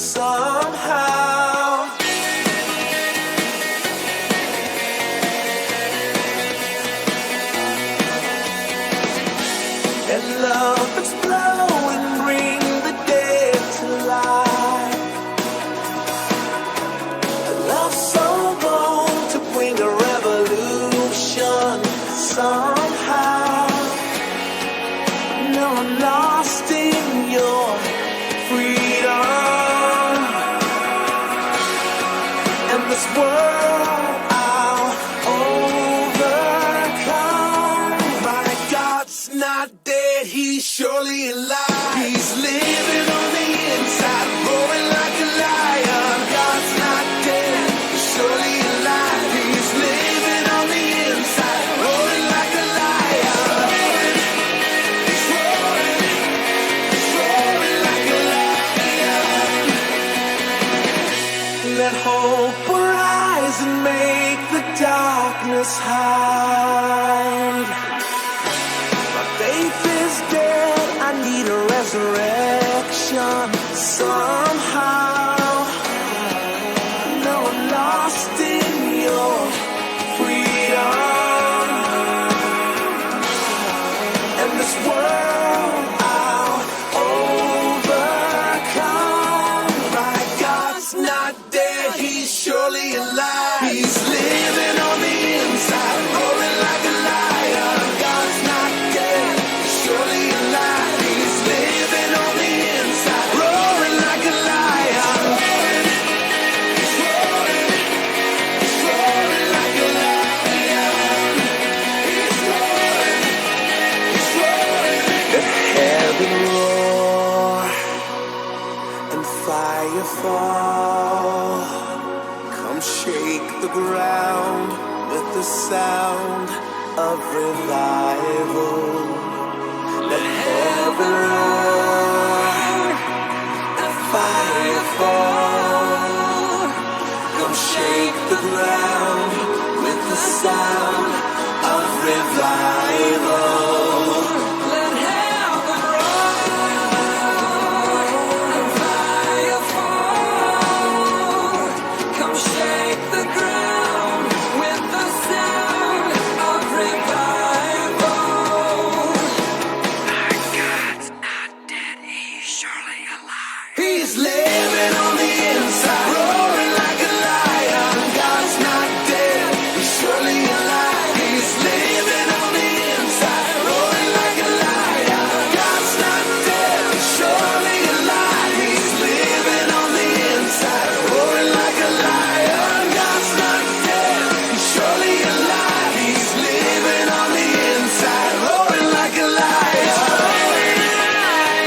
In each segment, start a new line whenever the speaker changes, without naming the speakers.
somehow. And love explode and bring the dead to life. A love so bold to bring a revolution somehow. No, I'm lost in your freedom. And this world I'll overcome. My God's not dead, he's surely alive. He's living on the inside, roaring like a lion. God's not dead, he's surely alive. He's living on the inside, roaring like a lion. He's roaring like a lion. Let hope arise and make the darkness hide. My faith is dead, I need a resurrection somehow. No, I'm lost in your freedom. And this world I'll overcome. My God's not dead, he's surely alive. He's living on the inside, roaring like a lion. God's not dead, he's surely alive. He's living on the inside, roaring like a lion. He's roaring like a lion. He's roaring. Let heaven roar and fire fall. Come shake the ground with the sound of revival. Let heaven roar and fire fall. Come shake the ground with the sound of revival. Let heaven roar and fire fall. Come shake the ground with the sound of revival. My God's not dead, he's surely alive. He's living on the inside, roaring like a lion. God's not dead, he's surely alive. He's living on the inside, roaring like a lion. God's not dead, he's surely alive. He's living on the inside, roaring like a lion. God's not dead, he's surely alive. He's living on the inside, roaring like a lion.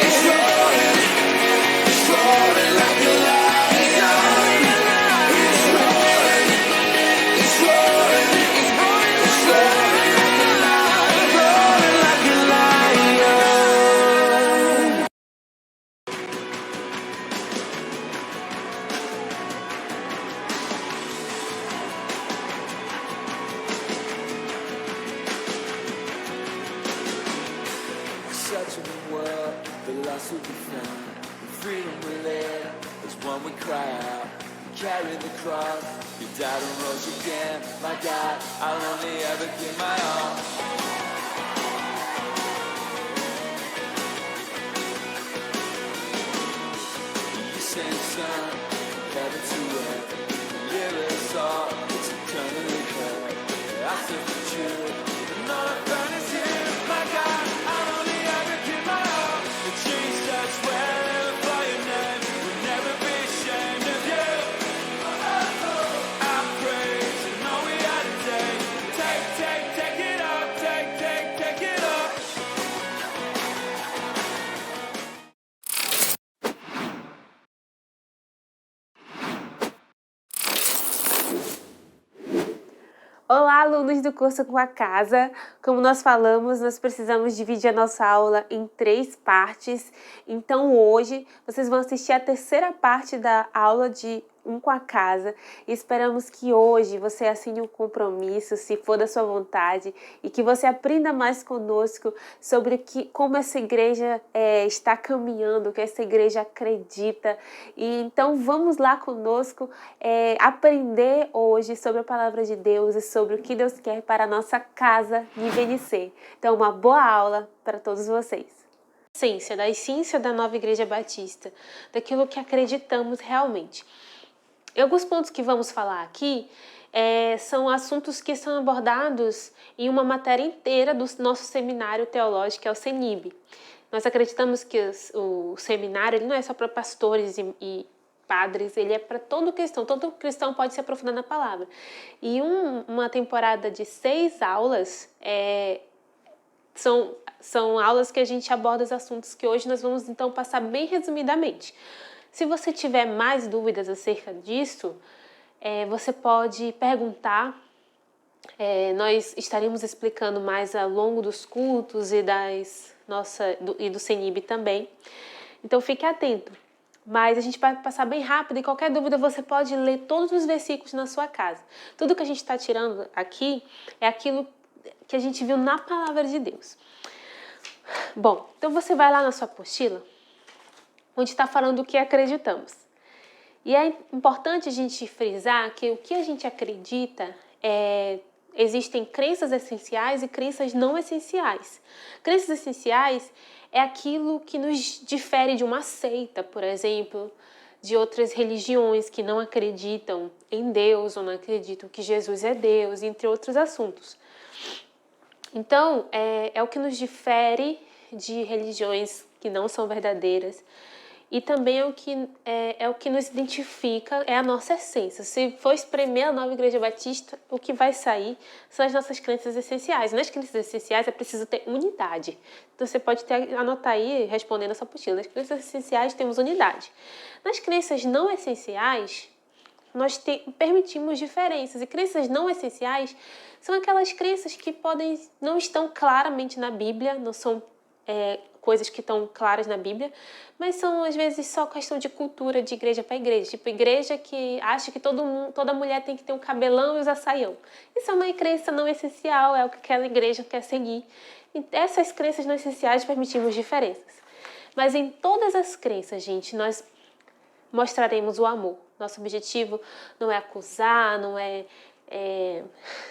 He's roaring like a lion. He's roaring like a lion. Such a world, the lost will be found. The freedom we live is one we cry out. We carry the cross, you died and rose again. My God, I'll only ever give my all. You sent son, heaven to earth. Live us all, it's eternally heard. I said the truth, and all I found is here. My God, I'll only ever give my all. The Jesus, wherever your name, will never be ashamed of you. I praise you, know we are today. Take it up, take it up.
Olá, alunos do curso Com a Casa. Como nós falamos, nós precisamos dividir a nossa aula em 3 partes. Então, hoje, vocês vão assistir a terceira parte da aula de um com a casa. E esperamos que hoje você assine um compromisso, se for da sua vontade, e que você aprenda mais conosco sobre como essa igreja está caminhando, o que essa igreja acredita. E então vamos lá conosco aprender hoje sobre a palavra de Deus e sobre o que Deus quer para a nossa casa de IBNC. Então, uma boa aula para todos vocês. Da essência da Nova Igreja Batista, daquilo que acreditamos realmente. E alguns pontos que vamos falar aqui são assuntos que são abordados em uma matéria inteira do nosso seminário teológico, que é o CENIB. Nós acreditamos que o seminário ele não é só para pastores e padres, ele é para todo cristão pode se aprofundar na palavra. E uma temporada de 6 aulas são aulas que a gente aborda os assuntos que hoje nós vamos então passar bem resumidamente. Se você tiver mais dúvidas acerca disso, você pode perguntar. Nós estaremos explicando mais ao longo dos cultos e do CENIB também. Então fique atento. Mas a gente vai passar bem rápido e qualquer dúvida você pode ler todos os versículos na sua casa. Tudo que a gente está tirando aqui é aquilo que a gente viu na palavra de Deus. Bom, então você vai lá na sua apostila, onde está falando o que acreditamos. E é importante a gente frisar que o que a gente acredita existem crenças essenciais e crenças não essenciais. Crenças essenciais é aquilo que nos difere de uma seita, por exemplo, de outras religiões que não acreditam em Deus ou não acreditam que Jesus é Deus, entre outros assuntos. Então, é o que nos difere de religiões que não são verdadeiras e também é o que nos identifica, é a nossa essência. Se for espremer a Nova Igreja Batista, o que vai sair são as nossas crenças essenciais. Nas crenças essenciais é preciso ter unidade. Então você pode anotar aí, respondendo essa apostila. Nas crenças essenciais temos unidade. Nas crenças não essenciais, nós permitimos diferenças. E crenças não essenciais são aquelas crenças que não estão claramente na Bíblia, não são coisas que estão claras na Bíblia, mas são às vezes só questão de cultura, de igreja para igreja. Tipo, igreja que acha que toda mulher tem que ter um cabelão e usar saião. Isso é uma crença não essencial, é o que aquela igreja quer seguir. E essas crenças não essenciais permitimos diferenças. Mas em todas as crenças, gente, nós mostraremos o amor. Nosso objetivo não é acusar, não é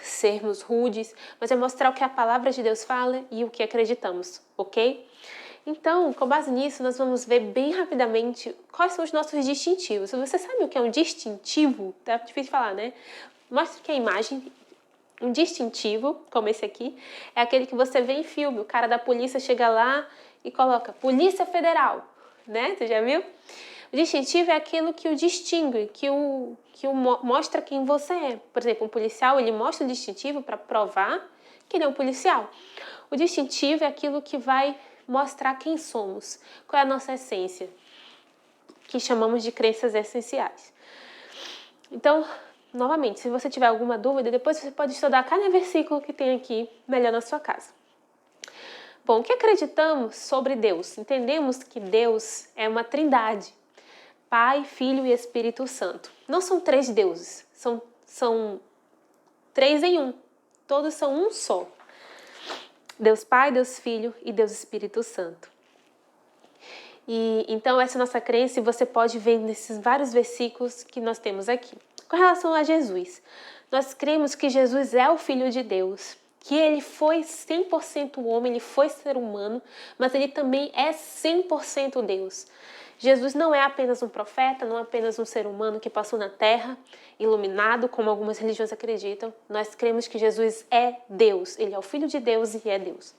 sermos rudes, mas é mostrar o que a palavra de Deus fala e o que acreditamos, ok? Então, com base nisso, nós vamos ver bem rapidamente quais são os nossos distintivos. Você sabe o que é um distintivo? Tá difícil de falar, né? Mostra aqui a imagem. Um distintivo, como esse aqui, é aquele que você vê em filme. O cara da polícia chega lá e coloca Polícia Federal, né? Você já viu? O distintivo é aquilo que o distingue, que o mostra quem você é. Por exemplo, um policial, ele mostra o distintivo para provar que ele é um policial. O distintivo é aquilo que vai mostrar quem somos, qual é a nossa essência, que chamamos de crenças essenciais. Então, novamente, se você tiver alguma dúvida, depois você pode estudar cada versículo que tem aqui melhor na sua casa. Bom, o que acreditamos sobre Deus? Entendemos que Deus é uma trindade. Pai, Filho e Espírito Santo. Não são 3 deuses, são 3 em 1. Todos são um só. Deus Pai, Deus Filho e Deus Espírito Santo. E então essa é a nossa crença e você pode ver nesses vários versículos que nós temos aqui. Com relação a Jesus, nós cremos que Jesus é o Filho de Deus, que ele foi 100% homem, ele foi ser humano, mas ele também é 100% Deus. Jesus não é apenas um profeta, não é apenas um ser humano que passou na terra, iluminado, como algumas religiões acreditam. Nós cremos que Jesus é Deus, ele é o Filho de Deus e é Deus.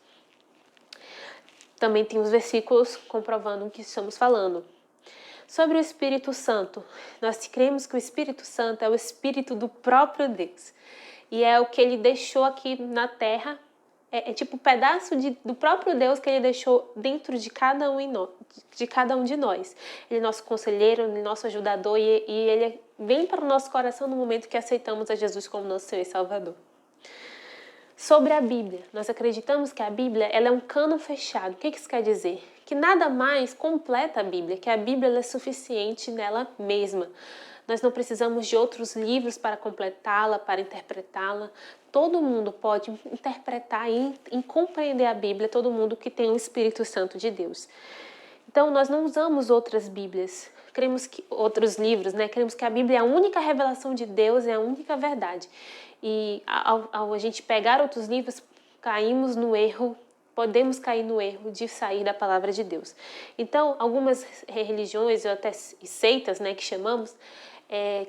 Também tem os versículos comprovando o que estamos falando. Sobre o Espírito Santo, nós cremos que o Espírito Santo é o Espírito do próprio Deus. E é o que ele deixou aqui na terra, é tipo um pedaço do próprio Deus que ele deixou dentro de cada um de nós. Ele é nosso conselheiro, ele é nosso ajudador e ele vem para o nosso coração no momento que aceitamos a Jesus como nosso Senhor e Salvador. Sobre a Bíblia, nós acreditamos que a Bíblia ela é um cânon fechado. O que isso quer dizer? Que nada mais completa a Bíblia, que a Bíblia ela é suficiente nela mesma. Nós não precisamos de outros livros para completá-la, para interpretá-la. Todo mundo pode interpretar e compreender a Bíblia, todo mundo que tem o Espírito Santo de Deus. Então, nós não usamos outras Bíblias, cremos que outros livros, né? Cremos que a Bíblia é a única revelação de Deus, é a única verdade. E ao a gente pegar outros livros, caímos no erro, podemos cair no erro de sair da palavra de Deus. Então, algumas religiões, ou até seitas, né, que chamamos,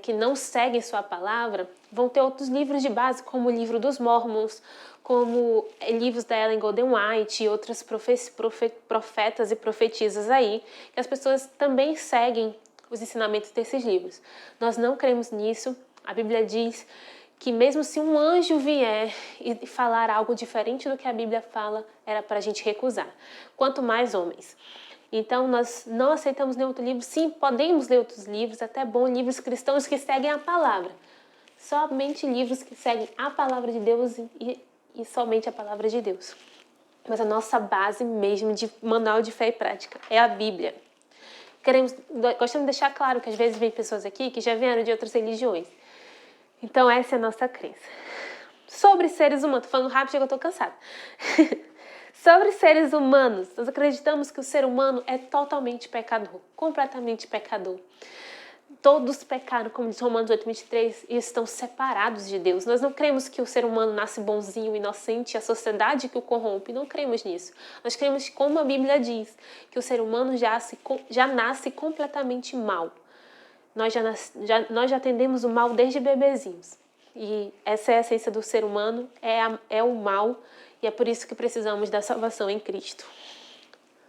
que não seguem sua palavra, vão ter outros livros de base, como o livro dos Mormons, como livros da Ellen Golden White e outras profetas e profetisas aí, que as pessoas também seguem os ensinamentos desses livros. Nós não cremos nisso. A Bíblia diz que mesmo se um anjo vier e falar algo diferente do que a Bíblia fala, era para a gente recusar. Quanto mais homens. Então, nós não aceitamos nenhum outro livro. Sim, podemos ler outros livros, até bom, livros cristãos que seguem a palavra. Somente livros que seguem a palavra de Deus e somente a palavra de Deus. Mas a nossa base mesmo de manual de fé e prática é a Bíblia. Gostamos de deixar claro que às vezes vem pessoas aqui que já vieram de outras religiões. Então, essa é a nossa crença. Sobre seres humanos, tô falando rápido, que eu tô cansada. Sobre seres humanos, nós acreditamos que o ser humano é totalmente pecador, completamente pecador. Todos pecaram, como diz Romanos 8:23, e estão separados de Deus. Nós não cremos que o ser humano nasce bonzinho, inocente, e a sociedade que o corrompe. Não cremos nisso. Nós cremos, como a Bíblia diz, que o ser humano já nasce completamente mal. Nós já tendemos o mal desde bebezinhos. E essa é a essência do ser humano, é o mal, e é por isso que precisamos da salvação em Cristo.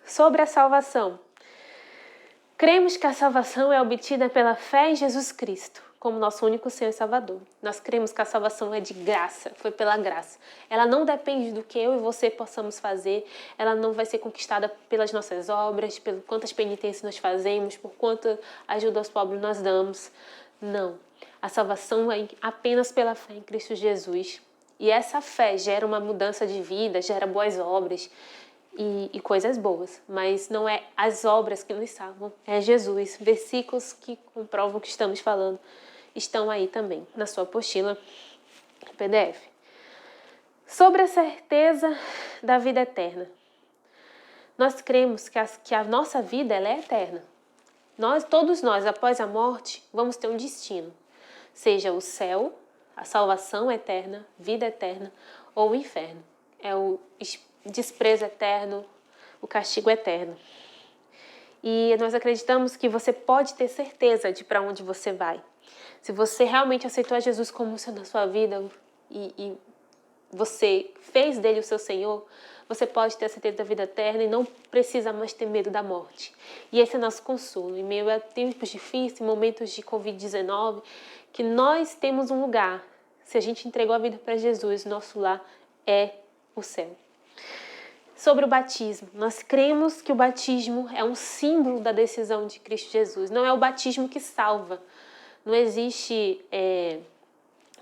Sobre a salvação. Cremos que a salvação é obtida pela fé em Jesus Cristo, como nosso único Senhor e Salvador. Nós cremos que a salvação é de graça, foi pela graça. Ela não depende do que eu e você possamos fazer, ela não vai ser conquistada pelas nossas obras, por quantas penitências nós fazemos, por quanta ajuda aos pobres nós damos. Não. A salvação é apenas pela fé em Cristo Jesus. E essa fé gera uma mudança de vida, gera boas obras, e coisas boas, mas não é as obras que nos salvam, é Jesus. Versículos que comprovam o que estamos falando estão aí também, na sua apostila PDF. Sobre a certeza da vida eterna. Nós cremos que a nossa vida ela é eterna. Todos nós, após a morte, vamos ter um destino. Seja o céu, a salvação eterna, vida eterna, ou o inferno. É o desprezo eterno, o castigo eterno. E nós acreditamos que você pode ter certeza de para onde você vai. Se você realmente aceitou a Jesus como o Senhor da sua vida e você fez dele o seu Senhor, você pode ter a certeza da vida eterna e não precisa mais ter medo da morte. E esse é nosso consolo. Em meio a tempos difíceis, momentos de Covid-19, que nós temos um lugar. Se a gente entregou a vida para Jesus, nosso lar é o céu. Sobre o batismo, nós cremos que o batismo é um símbolo da decisão de Cristo Jesus. Não é o batismo que salva. Não existe,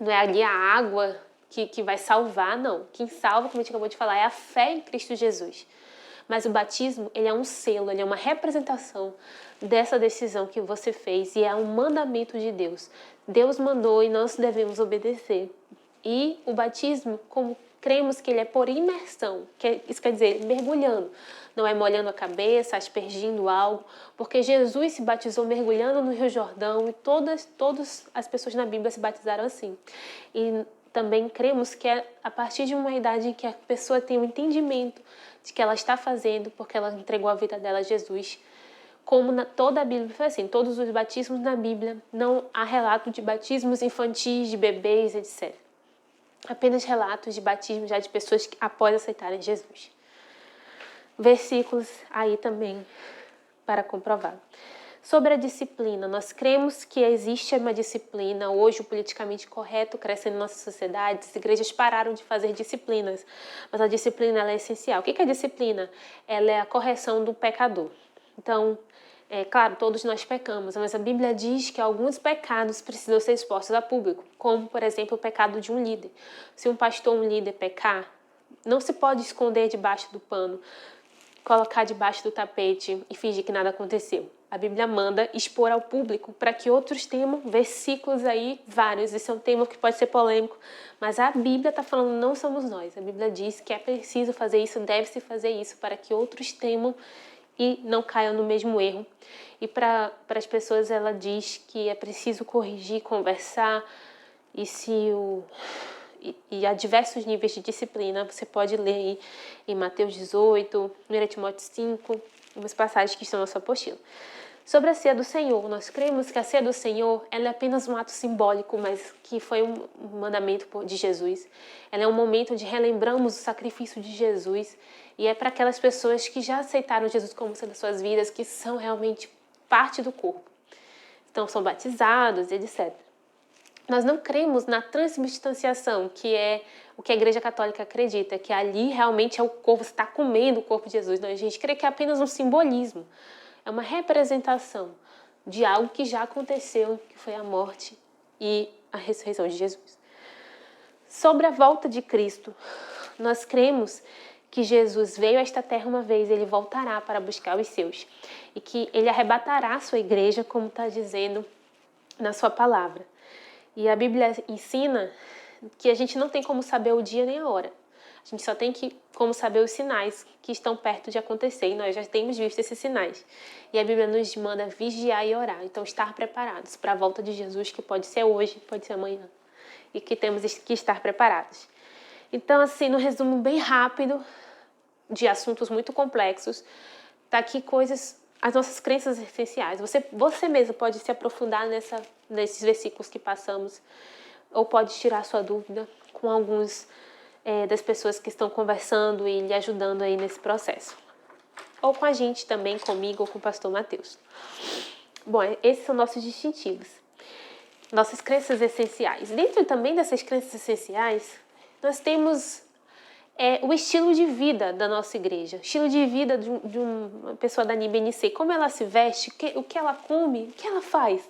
não é ali a água que vai salvar, não. Quem salva, como a gente acabou de falar, é a fé em Cristo Jesus. Mas o batismo, ele é um selo, ele é uma representação dessa decisão que você fez e é um mandamento de Deus. Deus mandou e nós devemos obedecer. E o batismo, como cremos que ele é por imersão, isso quer dizer mergulhando, não é molhando a cabeça, aspergindo algo, porque Jesus se batizou mergulhando no Rio Jordão e todas as pessoas na Bíblia se batizaram assim. E também cremos que é a partir de uma idade em que a pessoa tem um entendimento de que ela está fazendo porque ela entregou a vida dela a Jesus. Como toda a Bíblia foi assim, todos os batismos na Bíblia, não há relato de batismos infantis, de bebês, etc. Apenas relatos de batismo já de pessoas que após aceitarem Jesus. Versículos aí também para comprovar. Sobre a disciplina, nós cremos que existe uma disciplina, hoje o politicamente correto crescendo na nossa sociedade, as igrejas pararam de fazer disciplinas, mas a disciplina ela é essencial. O que é a disciplina? Ela é a correção do pecador. Então, claro, todos nós pecamos, mas a Bíblia diz que alguns pecados precisam ser expostos a público, como, por exemplo, o pecado de um líder. Se um pastor, um líder pecar, não se pode esconder debaixo do pano, colocar debaixo do tapete e fingir que nada aconteceu. a Bíblia manda expor ao público para que outros temam, versículos aí vários. Esse é um tema que pode ser polêmico, mas a Bíblia está falando, não somos nós. A Bíblia diz que é preciso fazer isso, deve-se fazer isso para que outros temam e não caiam no mesmo erro. E para as pessoas ela diz que é preciso corrigir, conversar, e há diversos níveis de disciplina. Você pode ler aí em Mateus 18, 1 Timóteo 5, umas passagens que estão na sua apostila. Sobre a ceia do Senhor, nós cremos que a ceia do Senhor ela é apenas um ato simbólico, mas que foi um mandamento de Jesus. Ela é um momento onde relembramos o sacrifício de Jesus e é para aquelas pessoas que já aceitaram Jesus como sendo das suas vidas, que são realmente parte do corpo. Então, são batizados, etc. Nós não cremos na transubstanciação, que é o que a Igreja Católica acredita, que ali realmente é o corpo, você está comendo o corpo de Jesus. Não, a gente crê que é apenas um simbolismo. É uma representação de algo que já aconteceu, que foi a morte e a ressurreição de Jesus. Sobre a volta de Cristo, nós cremos que Jesus veio a esta terra uma vez, ele voltará para buscar os seus e que ele arrebatará a sua igreja, como está dizendo na sua palavra. E a Bíblia ensina que a gente não tem como saber o dia nem a hora. A gente só tem como saber os sinais que estão perto de acontecer, e nós já temos visto esses sinais. E a Bíblia nos manda vigiar e orar, então estar preparados para a volta de Jesus, que pode ser hoje, pode ser amanhã, e que temos que estar preparados. Então, assim, no resumo bem rápido de assuntos muito complexos, tá aqui as nossas crenças essenciais. Você mesmo pode se aprofundar nesses versículos que passamos, ou pode tirar sua dúvida com alguns das pessoas que estão conversando e lhe ajudando aí nesse processo. Ou com a gente também, comigo ou com o pastor Mateus. Bom, esses são nossos distintivos. Nossas crenças essenciais. Dentro também dessas crenças essenciais, nós temos o estilo de vida da nossa igreja. O estilo de vida de uma pessoa da NIBNC. Como ela se veste, o que ela come, o que ela faz.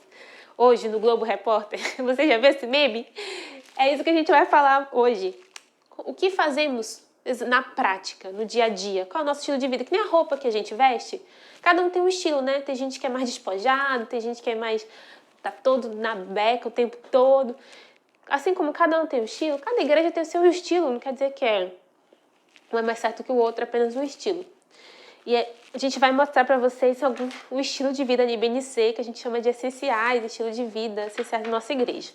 Hoje, no Globo Repórter, você já viu esse meme? É isso que a gente vai falar hoje. O que fazemos na prática, no dia a dia? Qual é o nosso estilo de vida? Que nem a roupa que a gente veste. Cada um tem um estilo, né? Tem gente que é mais despojado, tem gente que é mais... tá todo na beca o tempo todo. Assim como cada um tem um estilo, cada igreja tem o seu estilo. Não quer dizer que um é mais certo que o outro, é apenas um estilo. E a gente vai mostrar para vocês o estilo de vida da IBNC, que a gente chama de essenciais, estilo de vida, essenciais da nossa igreja.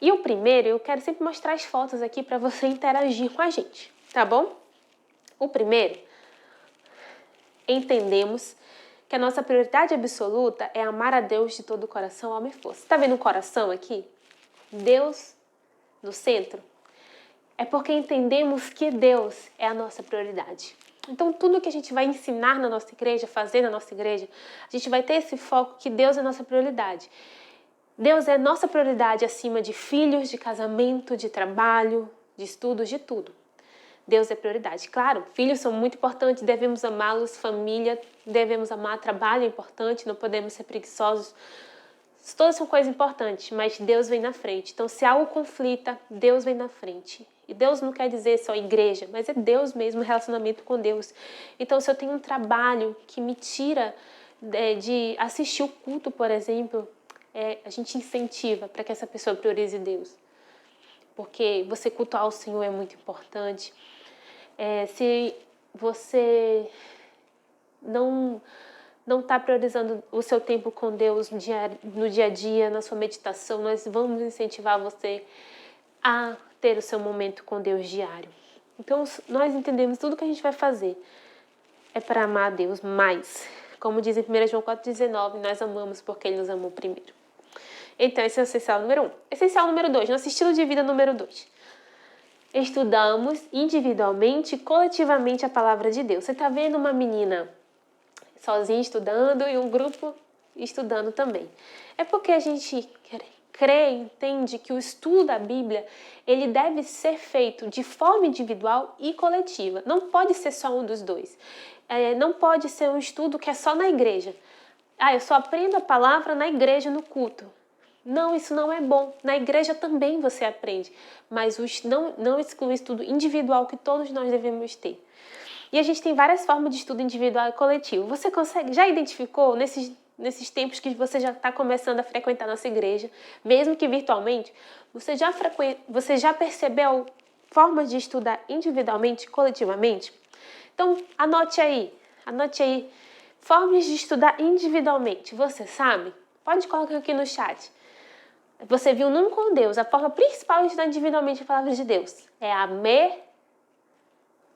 E o primeiro, eu quero sempre mostrar as fotos aqui para você interagir com a gente, tá bom? O primeiro, entendemos que a nossa prioridade absoluta é amar a Deus de todo o coração, alma e força. Tá vendo o coração aqui? Deus no centro. É porque entendemos que Deus é a nossa prioridade. Então, tudo que a gente vai ensinar na nossa igreja, fazer na nossa igreja, a gente vai ter esse foco que Deus é a nossa prioridade. Deus é nossa prioridade acima de filhos, de casamento, de trabalho, de estudos, de tudo. Deus é prioridade. Claro, filhos são muito importantes, devemos amá-los, família, devemos amar, trabalho é importante, não podemos ser preguiçosos. Todas são coisas importantes, mas Deus vem na frente. Então, se algo conflita, Deus vem na frente. E Deus não quer dizer só igreja, mas é Deus mesmo, relacionamento com Deus. Então, se eu tenho um trabalho que me tira de assistir o culto, por exemplo, a gente incentiva para que essa pessoa priorize Deus. Porque você cultuar o Senhor é muito importante. Se você não está priorizando o seu tempo com Deus no dia a dia, na sua meditação, nós vamos incentivar você a ter o seu momento com Deus diário. Então, nós entendemos tudo que a gente vai fazer é para amar a Deus mais. Como diz em 1 João 4,19, nós amamos porque Ele nos amou primeiro. Então, esse é o essencial número 1. Essencial número 2, nosso estilo de vida número 2. Estudamos individualmente e coletivamente a palavra de Deus. Você está vendo uma menina sozinha estudando e um grupo estudando também. É porque a gente crê, entende que o estudo da Bíblia ele deve ser feito de forma individual e coletiva. Não pode ser só um dos dois. Não pode ser um estudo que é só na igreja. Eu só aprendo a palavra na igreja, no culto. Não, isso não é bom. Na igreja também você aprende, mas não exclui o estudo individual que todos nós devemos ter. E a gente tem várias formas de estudo individual e coletivo. Você já identificou nesses tempos que você já está começando a frequentar nossa igreja, mesmo que virtualmente, você já percebeu formas de estudar individualmente e coletivamente? Então, anote aí, formas de estudar individualmente. Você sabe? Pode colocar aqui no chat. Você viu num com Deus, a forma principal de estudar individualmente a palavra de Deus é a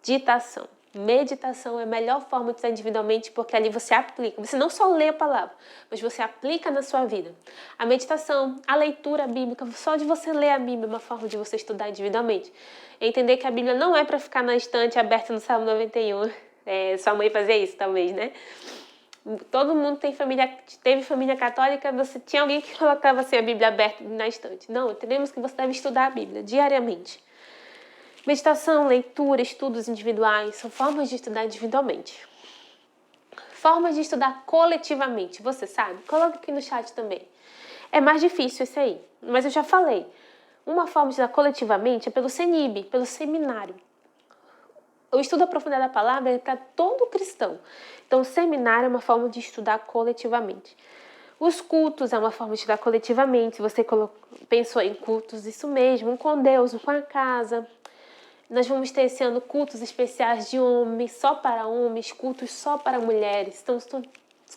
meditação. Meditação é a melhor forma de estudar individualmente, porque ali você aplica. Você não só lê a palavra, mas você aplica na sua vida. A meditação, a leitura bíblica, só de você ler a Bíblia é uma forma de você estudar individualmente. É entender que a Bíblia não é para ficar na estante aberta no Salmo 91. Sua mãe fazia isso, talvez, né? Todo mundo teve família católica, você tinha alguém que colocava assim, a Bíblia aberta na estante. Não, entendemos que você deve estudar a Bíblia diariamente. Meditação, leitura, estudos individuais são formas de estudar individualmente. Formas de estudar coletivamente, você sabe? Coloca aqui no chat também. É mais difícil esse aí, mas eu já falei. Uma forma de estudar coletivamente é pelo CENIB, pelo seminário. O estudo aprofundado da palavra é para todo cristão. Então, o seminário é uma forma de estudar coletivamente. Os cultos é uma forma de estudar coletivamente. Você pensou em cultos, isso mesmo, um com Deus, um com a casa. Nós vamos ter esse ano cultos especiais de homens, só para homens, cultos só para mulheres, então,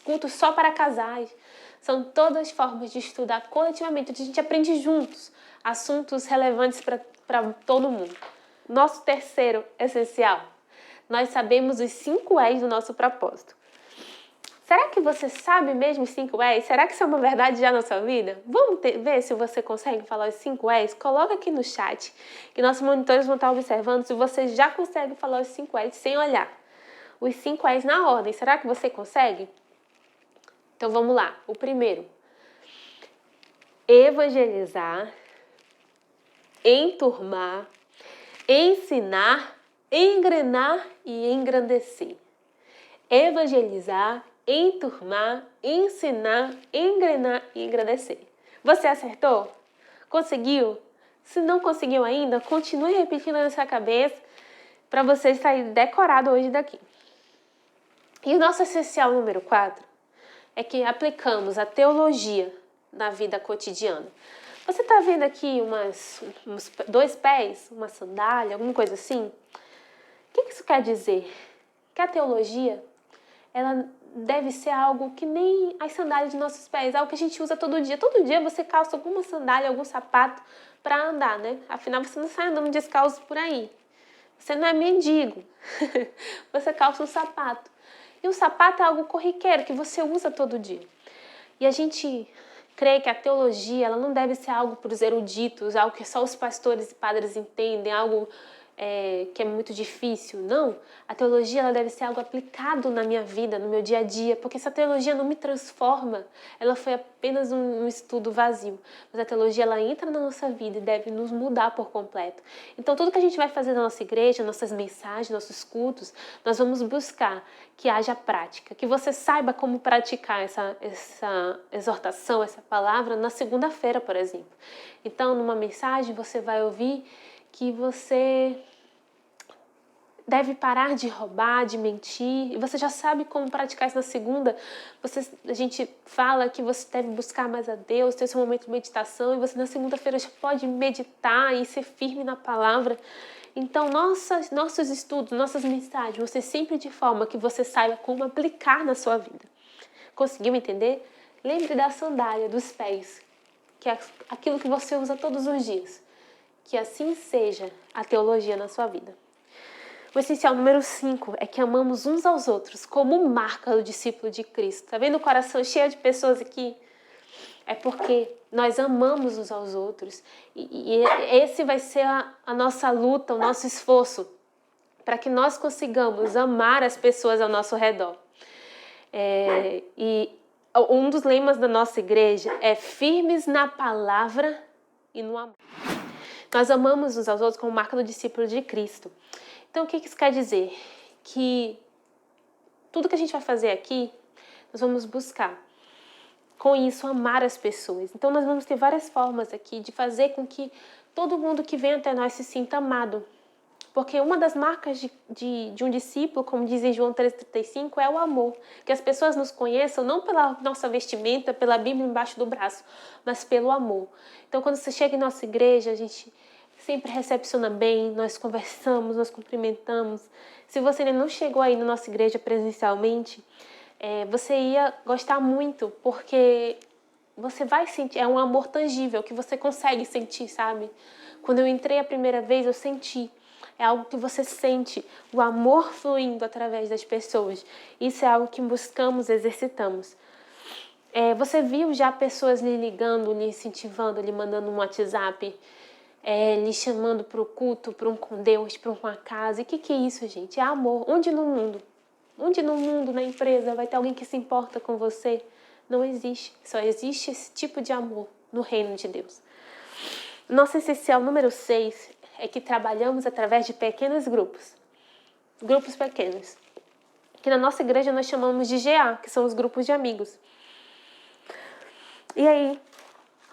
cultos só para casais. São todas formas de estudar coletivamente, onde a gente aprende juntos assuntos relevantes para todo mundo. Nosso terceiro essencial, nós sabemos os 5 E's do nosso propósito. Será que você sabe mesmo os 5 E's? Será que isso é uma verdade já na sua vida? Vamos ver se você consegue falar os 5 E's? Coloca aqui no chat, que nossos monitores vão estar observando se você já consegue falar os 5 E's sem olhar. Os 5 E's na ordem, será que você consegue? Então vamos lá. O primeiro, evangelizar, enturmar, ensinar, engrenar e engrandecer. Evangelizar, enturmar, ensinar, engrenar e engrandecer. Você acertou? Conseguiu? Se não conseguiu ainda, continue repetindo na sua cabeça para você sair decorado hoje daqui. E o nosso essencial número 4 é que aplicamos a teologia na vida cotidiana. Você está vendo aqui uns 2 pés, uma sandália, alguma coisa assim? O que isso quer dizer? Que a teologia, ela deve ser algo que nem as sandálias de nossos pés, algo que a gente usa todo dia. Todo dia você calça alguma sandália, algum sapato para andar, né? Afinal, você não sai andando descalço por aí. Você não é mendigo. Você calça um sapato. E o sapato é algo corriqueiro que você usa todo dia. E a gente crê que a teologia, ela não deve ser algo para os eruditos, algo que só os pastores e padres entendem, algo que é muito difícil. Não, a teologia ela deve ser algo aplicado na minha vida, no meu dia a dia, porque essa teologia não me transforma, ela foi apenas um estudo vazio. Mas a teologia ela entra na nossa vida e deve nos mudar por completo. Então tudo que a gente vai fazer na nossa igreja, nossas mensagens, nossos cultos, nós vamos buscar que haja prática, que você saiba como praticar essa exortação, essa palavra na segunda-feira, por exemplo. Então, numa mensagem você vai ouvir que você deve parar de roubar, de mentir, e você já sabe como praticar isso na segunda. A gente fala que você deve buscar mais a Deus, ter esse momento de meditação, e você na segunda-feira já pode meditar e ser firme na palavra. Então, nossos estudos, nossas mensagens, você sempre de forma que você saiba como aplicar na sua vida. Conseguiu entender? Lembre da sandália, dos pés, que é aquilo que você usa todos os dias. Que assim seja a teologia na sua vida. O essencial número 5 é que amamos uns aos outros como marca do discípulo de Cristo. Tá vendo o coração cheio de pessoas aqui? É porque nós amamos uns aos outros. E esse vai ser a nossa luta, o nosso esforço, para que nós consigamos amar as pessoas ao nosso redor. E um dos lemas da nossa igreja é firmes na palavra e no amor. Nós amamos uns aos outros como marca do discípulo de Cristo. Então, o que isso quer dizer? Que tudo que a gente vai fazer aqui, nós vamos buscar, com isso, amar as pessoas. Então, nós vamos ter várias formas aqui de fazer com que todo mundo que vem até nós se sinta amado. Porque uma das marcas de um discípulo, como diz em João 3,35, é o amor. Que as pessoas nos conheçam não pela nossa vestimenta, pela Bíblia embaixo do braço, mas pelo amor. Então, quando você chega em nossa igreja, a gente sempre recepciona bem, nós conversamos, nós cumprimentamos. Se você ainda não chegou aí na nossa igreja presencialmente, você ia gostar muito, porque você vai sentir, é um amor tangível que você consegue sentir, sabe? Quando eu entrei a primeira vez, eu senti. É algo que você sente, o amor fluindo através das pessoas. Isso é algo que buscamos, exercitamos. Você viu já pessoas lhe ligando, lhe incentivando, lhe mandando um WhatsApp, lhe chamando para o culto, para um com Deus, para um com a casa. E o que é isso, gente? É amor. Onde no mundo? Onde no mundo, na empresa, vai ter alguém que se importa com você? Não existe. Só existe esse tipo de amor no reino de Deus. Nosso essencial número 6 é que trabalhamos através de pequenos grupos. Grupos pequenos. Que na nossa igreja nós chamamos de GA, que são os grupos de amigos. E aí,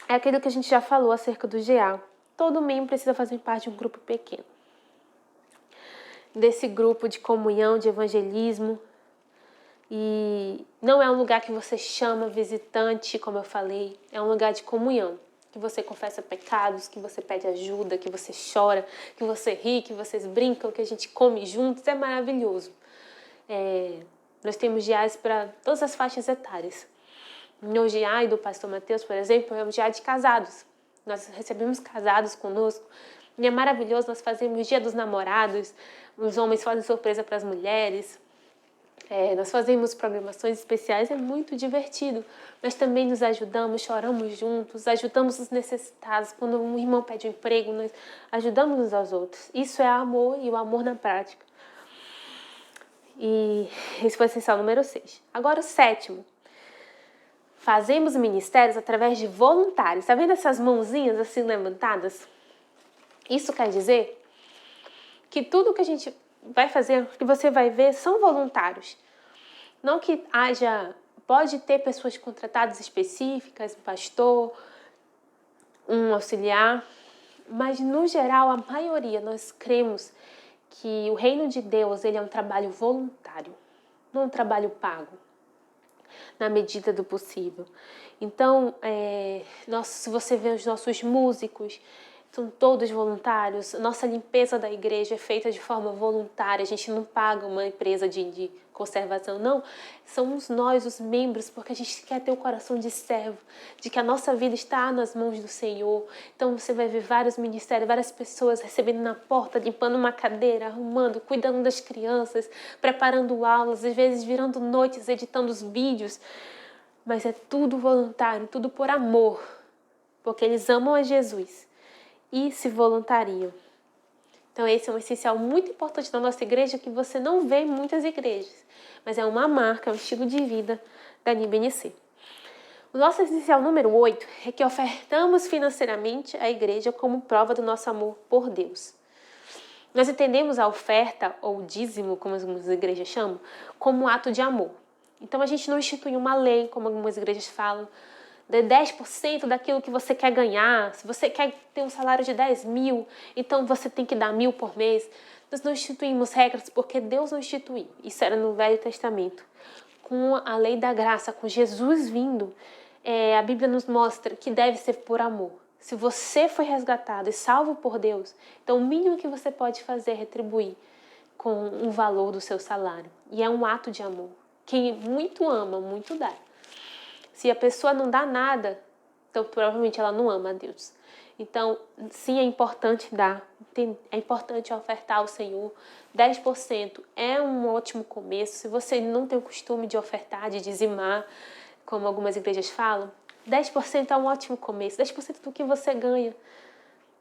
é aquilo que a gente já falou acerca do GA. Todo membro precisa fazer parte de um grupo pequeno. Desse grupo de comunhão, de evangelismo. E não é um lugar que você chama visitante, como eu falei. É um lugar de comunhão. Que você confessa pecados, que você pede ajuda, que você chora, que você ri, que vocês brincam, que a gente come juntos. É maravilhoso. Nós temos GAs para todas as faixas etárias. No GA do pastor Mateus, por exemplo, é um GA de casados. Nós recebemos casados conosco. E é maravilhoso, nós fazemos Dia dos Namorados. Os homens fazem surpresa para as mulheres. Nós fazemos programações especiais, é muito divertido. Nós também nos ajudamos, choramos juntos, ajudamos os necessitados. Quando um irmão pede um emprego, nós ajudamos uns aos outros. Isso é amor e o amor na prática. E esse foi o essencial número 6. Agora o 7º. Fazemos ministérios através de voluntários. Está vendo essas mãozinhas assim levantadas? Isso quer dizer que tudo que a gente vai fazer, que você vai ver, são voluntários. Não que pode ter pessoas contratadas específicas, um pastor, um auxiliar, mas no geral, a maioria, nós cremos que o reino de Deus ele é um trabalho voluntário, não um trabalho pago, na medida do possível. Então, se você vê os nossos músicos, são todos voluntários. Nossa limpeza da igreja é feita de forma voluntária. A gente não paga uma empresa de conservação, não. Somos nós, os membros, porque a gente quer ter o coração de servo, de que a nossa vida está nas mãos do Senhor. Então você vai ver vários ministérios, várias pessoas recebendo na porta, limpando uma cadeira, arrumando, cuidando das crianças, preparando aulas, às vezes virando noites, editando os vídeos. Mas é tudo voluntário, tudo por amor, porque eles amam a Jesus e se voluntariam. Então esse é um essencial muito importante da nossa igreja que você não vê em muitas igrejas, mas é uma marca, é um estilo de vida da NIBNC. O nosso essencial número 8 é que ofertamos financeiramente a igreja como prova do nosso amor por Deus. Nós entendemos a oferta, ou dízimo, como algumas igrejas chamam, como um ato de amor. Então a gente não institui uma lei, como algumas igrejas falam, de 10% daquilo que você quer ganhar. Se você quer ter um salário de 10 mil, então você tem que dar 1.000 por mês. Nós não instituímos regras porque Deus não instituiu. Isso era no Velho Testamento. Com a lei da graça, com Jesus vindo, a Bíblia nos mostra que deve ser por amor. Se você foi resgatado e salvo por Deus, então o mínimo que você pode fazer é retribuir com o valor do seu salário. E é um ato de amor. Quem muito ama, muito dá. Se a pessoa não dá nada, então provavelmente ela não ama a Deus. Então, sim, é importante dar, é importante ofertar ao Senhor. 10% é um ótimo começo. Se você não tem o costume de ofertar, de dizimar, como algumas igrejas falam, 10% é um ótimo começo. 10% do que você ganha.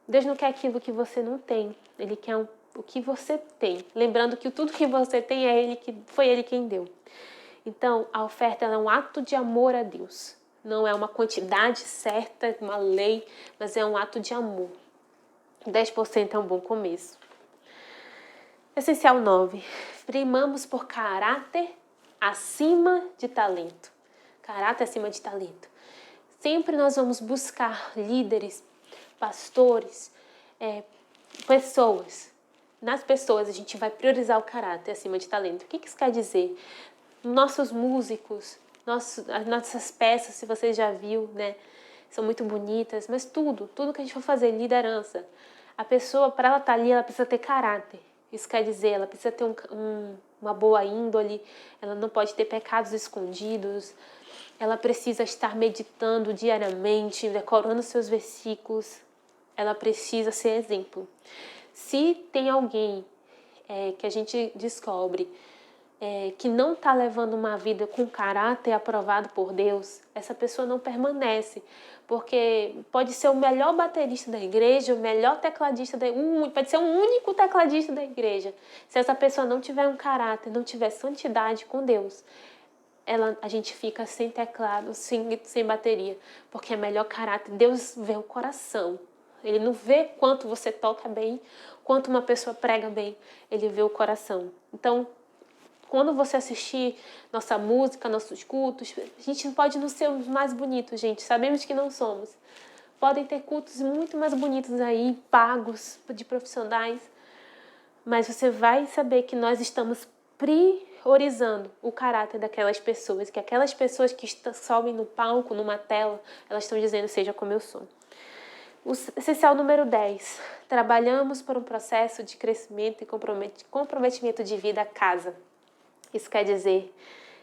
Deus não quer aquilo que você não tem. Ele quer o que você tem. Lembrando que tudo que você tem foi Ele quem deu. Então, a oferta é um ato de amor a Deus. Não é uma quantidade certa, uma lei, mas é um ato de amor. 10% é um bom começo. Essencial 9. Primamos por caráter acima de talento. Caráter acima de talento. Sempre nós vamos buscar líderes, pastores, pessoas nas pessoas a gente vai priorizar o caráter acima de talento. O que isso quer dizer? Nossos músicos, as nossas peças, se você já viu, né, são muito bonitas, mas tudo que a gente for fazer, liderança, a pessoa, para ela estar ali, ela precisa ter caráter. Isso quer dizer, ela precisa ter uma boa índole, ela não pode ter pecados escondidos, ela precisa estar meditando diariamente, decorando seus versículos, ela precisa ser exemplo. Se tem alguém que a gente descobre que não está levando uma vida com caráter aprovado por Deus, essa pessoa não permanece, porque pode ser o melhor baterista da igreja, o melhor tecladista, pode ser o único tecladista da igreja. Se essa pessoa não tiver um caráter, não tiver santidade com Deus, a gente fica sem teclado, sem bateria, porque é melhor caráter. Deus vê o coração. Ele não vê quanto você toca bem, quanto uma pessoa prega bem, ele vê o coração. Então, quando você assistir nossa música, nossos cultos, a gente pode não ser os mais bonitos, gente. Sabemos que não somos. Podem ter cultos muito mais bonitos aí, pagos de profissionais. Mas você vai saber que nós estamos priorizando o caráter daquelas pessoas. Que aquelas pessoas que sobem no palco, numa tela, elas estão dizendo, seja como eu sou. O essencial número 10. Trabalhamos por um processo de crescimento e comprometimento de vida a casa. Isso quer dizer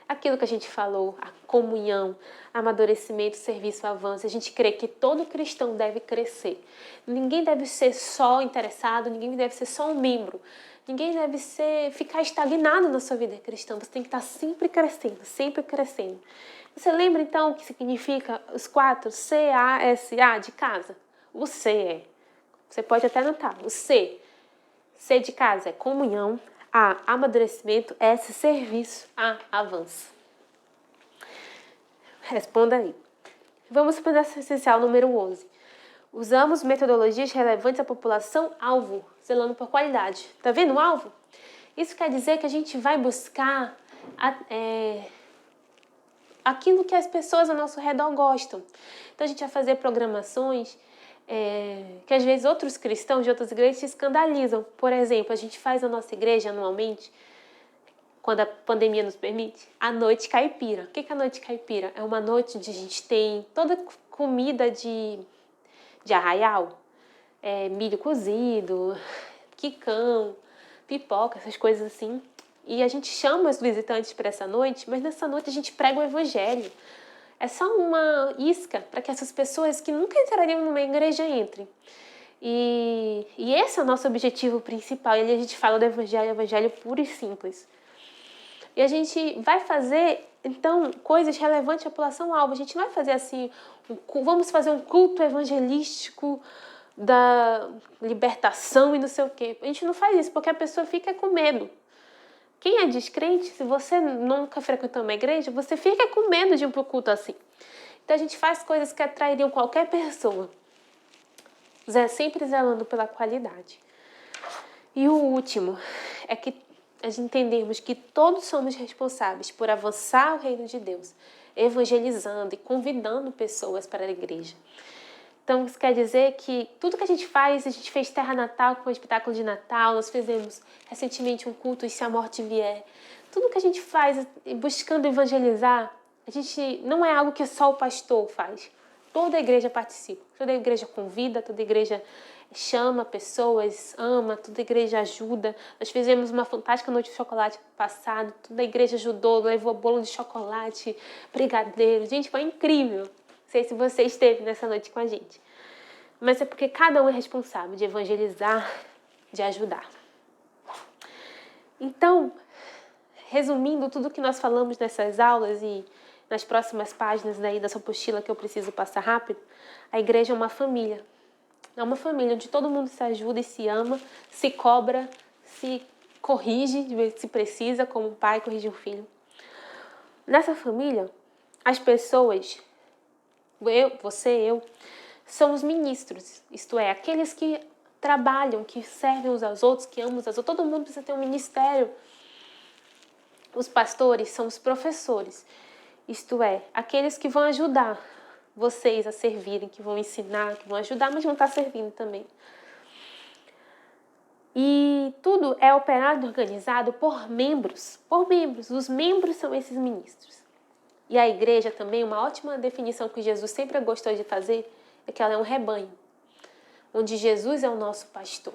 aquilo que a gente falou, a comunhão, amadurecimento, serviço, avanço. A gente crê que todo cristão deve crescer. Ninguém deve ser só interessado, ninguém deve ser só um membro. Ninguém deve ficar estagnado na sua vida cristã. Você tem que estar sempre crescendo, sempre crescendo. Você lembra então o que significa os 4 C-A-S-A de casa? O C você pode até anotar, o C de casa é comunhão, A, amadurecimento, S, serviço, A, avanço. Responda aí. Vamos para o essencial número 11. Usamos metodologias relevantes à população-alvo, zelando por qualidade. Tá vendo o alvo? Isso quer dizer que a gente vai buscar aquilo que as pessoas ao nosso redor gostam. Então a gente vai fazer programações que às vezes outros cristãos de outras igrejas se escandalizam. Por exemplo, a gente faz na nossa igreja anualmente, quando a pandemia nos permite, a noite caipira. O que é a noite caipira? É uma noite onde a gente tem toda comida de arraial, milho cozido, quicão, pipoca, essas coisas assim. E a gente chama os visitantes para essa noite, mas nessa noite a gente prega o evangelho. É só uma isca para que essas pessoas que nunca entrariam numa igreja entrem. E esse é o nosso objetivo principal. E ali a gente fala do evangelho puro e simples. E a gente vai fazer, então, coisas relevantes à população-alvo. A gente não vai fazer assim, vamos fazer um culto evangelístico da libertação e não sei o quê. A gente não faz isso porque a pessoa fica com medo. Quem é descrente, se você nunca frequentou uma igreja, você fica com medo de ir para o culto assim. Então a gente faz coisas que atrairiam qualquer pessoa. Sempre zelando pela qualidade. E o último é que nós entendemos que todos somos responsáveis por avançar o reino de Deus, evangelizando e convidando pessoas para a igreja. Então, isso quer dizer que tudo que a gente fez Terra Natal com o espetáculo de Natal, nós fizemos recentemente um culto E Se a Morte Vier. Tudo que a gente faz buscando evangelizar, a gente não é algo que só o pastor faz. Toda a igreja participa, toda a igreja convida, toda a igreja chama pessoas, ama, toda a igreja ajuda. Nós fizemos uma fantástica noite de chocolate passado, toda a igreja ajudou, levou bolo de chocolate, brigadeiro. Gente, foi incrível. Não sei se você esteve nessa noite com a gente. Mas é porque cada um é responsável de evangelizar, de ajudar. Então, resumindo tudo que nós falamos nessas aulas e nas próximas páginas daí dessa apostila que eu preciso passar rápido, a igreja é uma família. É uma família onde todo mundo se ajuda e se ama, se cobra, se corrige, se precisa, como um pai corrige um filho. Nessa família, as pessoas, eu, são os ministros, isto é, aqueles que trabalham, que servem uns aos outros, que amam uns aos outros. Todo mundo precisa ter um ministério. Os pastores são os professores, isto é, aqueles que vão ajudar vocês a servirem, que vão ensinar, que vão ajudar, mas vão estar servindo também. E tudo é operado e organizado por membros. Os membros são esses ministros. E a igreja também, uma ótima definição que Jesus sempre gostou de fazer, é que ela é um rebanho, onde Jesus é o nosso pastor.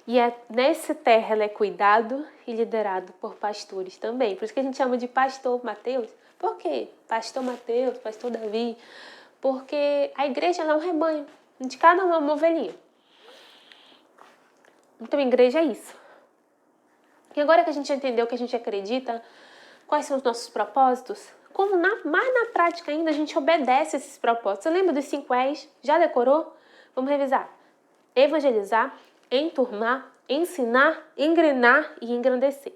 E nessa terra ela é cuidado e liderado por pastores também. Por isso que a gente chama de pastor Mateus. Por quê? Pastor Mateus, pastor Davi. Porque a igreja é um rebanho, de cada uma ovelhinha. Então a igreja é isso. E agora que a gente já entendeu o que a gente acredita, quais são os nossos propósitos, como mais na prática ainda a gente obedece esses propósitos. Você lembra dos 5 E's? Já decorou? Vamos revisar. Evangelizar, enturmar, ensinar, engrenar e engrandecer.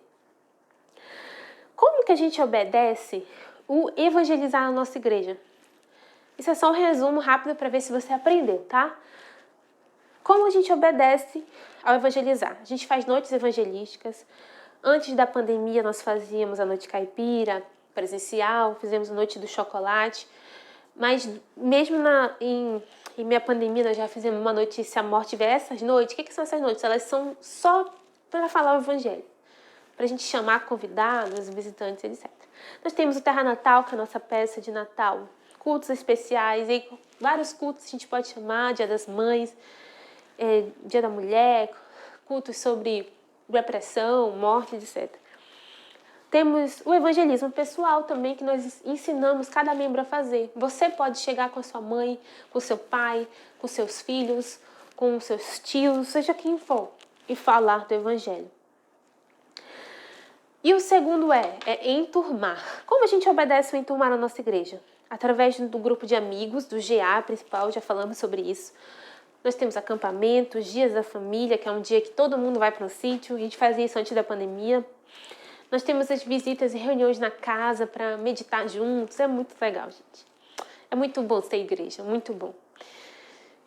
Como que a gente obedece o evangelizar na nossa igreja? Isso é só um resumo rápido para ver se você aprendeu, tá? Como a gente obedece ao evangelizar? A gente faz noites evangelísticas. Antes da pandemia, nós fazíamos a noite caipira, presencial, fizemos a noite do chocolate. Mas mesmo em minha pandemia, nós já fizemos uma noite, se a morte tiver essas noites. O que são essas noites? Elas são só para falar o evangelho, para a gente chamar convidados, visitantes, etc. Nós temos o Terra Natal, que é a nossa peça de Natal. Cultos especiais, e vários cultos a gente pode chamar, Dia das Mães, Dia da Mulher, cultos sobre depressão, morte, etc. Temos o evangelismo pessoal também, que nós ensinamos cada membro a fazer. Você pode chegar com a sua mãe, com o seu pai, com seus filhos, com os seus tios, seja quem for, e falar do evangelho. E o segundo é enturmar. Como a gente obedece o enturmar na nossa igreja? Através do grupo de amigos, do GA principal, já falamos sobre isso. Nós temos acampamentos, dias da família, que é um dia que todo mundo vai para um sítio. A gente fazia isso antes da pandemia. Nós temos as visitas e reuniões na casa para meditar juntos. É muito legal, gente. É muito bom ser igreja, muito bom.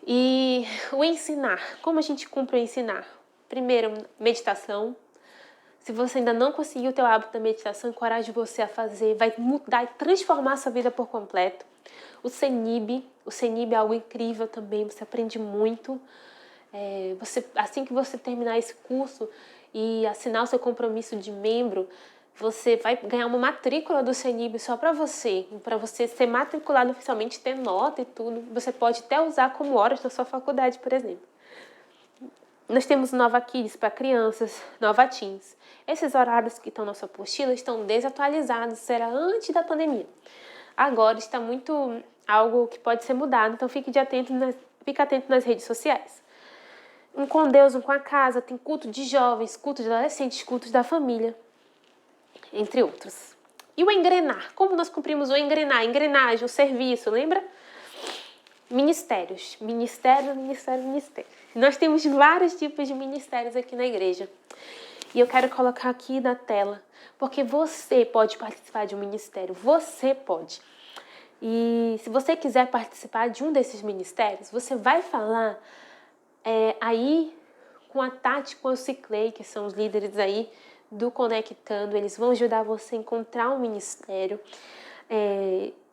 E o ensinar. Como a gente cumpre o ensinar? Primeiro, meditação. Se você ainda não conseguiu o teu hábito da meditação, encorajo você a fazer. Vai mudar e transformar a sua vida por completo. O CENIB é algo incrível também. Você aprende muito. Assim que você terminar esse curso e assinar o seu compromisso de membro, você vai ganhar uma matrícula do CENIB só para você ser matriculado oficialmente, ter nota e tudo. Você pode até usar como horas na sua faculdade, por exemplo. Nós temos Nova Kids para crianças, Nova Teens. Esses horários que estão na sua apostila estão desatualizados, isso era antes da pandemia. Agora está muito algo que pode ser mudado, então fique atento nas redes sociais. Um com Deus, um com a casa, tem culto de jovens, culto de adolescentes, cultos da família, entre outros. E o engrenar, como nós cumprimos o engrenar? Engrenagem, o serviço, lembra? Ministérios, ministério. Nós temos vários tipos de ministérios aqui na igreja. E eu quero colocar aqui na tela, porque você pode participar de um ministério, você pode. E se você quiser participar de um desses ministérios, você vai falar aí com a Tati, com o Ciclei, que são os líderes aí do Conectando. Eles vão ajudar você a encontrar um ministério,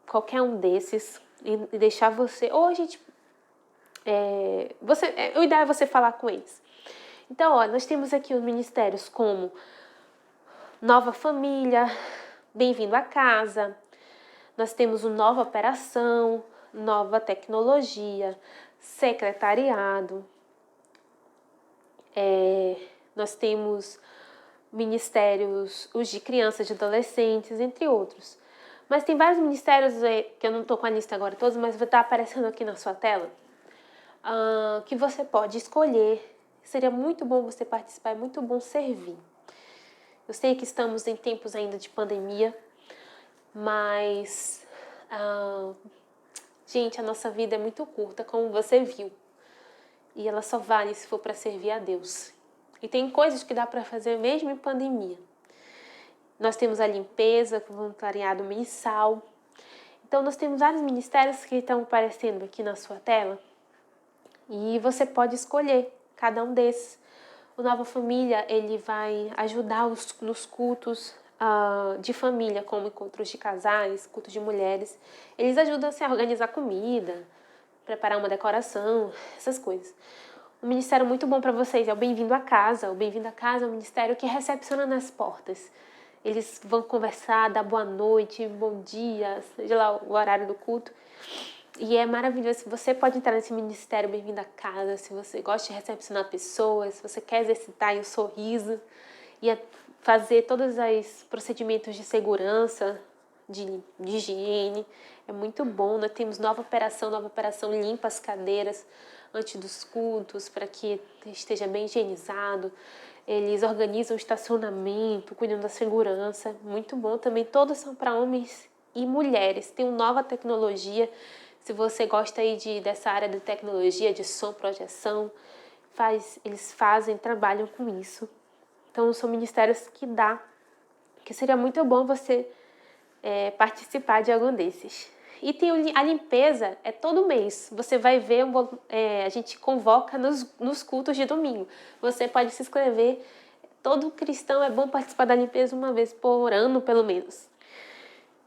qualquer um desses, e deixar você... Ou a gente... o ideal é você falar com eles. Então, nós temos aqui os ministérios como Nova Família, Bem-vindo à Casa. Nós temos o Nova Operação, Nova Tecnologia, Secretariado. Nós temos ministérios, os de crianças e adolescentes, entre outros. Mas tem vários ministérios, que eu não estou com a lista agora todos, mas vai estar aparecendo aqui na sua tela, que você pode escolher. Seria muito bom você participar, é muito bom servir. Eu sei que estamos em tempos ainda de pandemia, mas, gente, a nossa vida é muito curta, como você viu. E ela só vale se for para servir a Deus. E tem coisas que dá para fazer mesmo em pandemia. Nós temos a limpeza, com voluntariado mensal. Então, nós temos vários ministérios que estão aparecendo aqui na sua tela. E você pode escolher cada um desses. O Nova Família, ele vai ajudar nos cultos de família, como encontros de casais, cultos de mulheres. Eles ajudam a organizar comida, preparar uma decoração, essas coisas. Um ministério muito bom para vocês é o Bem-vindo a Casa. O Bem-vindo a Casa é um ministério que recepciona nas portas. Eles vão conversar, dar boa noite, bom dia, seja lá o horário do culto. E é maravilhoso. Você pode entrar nesse ministério Bem-vindo a Casa, se você gosta de recepcionar pessoas, se você quer exercitar o sorriso e fazer todos os procedimentos de segurança, de higiene. É muito bom. Nós temos nova operação limpa as cadeiras antes dos cultos, para que esteja bem higienizado. Eles organizam o estacionamento, cuidam da segurança. Muito bom também. Todos são para homens e mulheres. Tem uma nova tecnologia. Se você gosta aí dessa área de tecnologia, de som, projeção, eles trabalham com isso. Então, são ministérios que seria muito bom você participar de algum desses. E tem a limpeza, é todo mês. Você vai ver, a gente convoca nos cultos de domingo. Você pode se inscrever. Todo cristão é bom participar da limpeza uma vez por ano, pelo menos.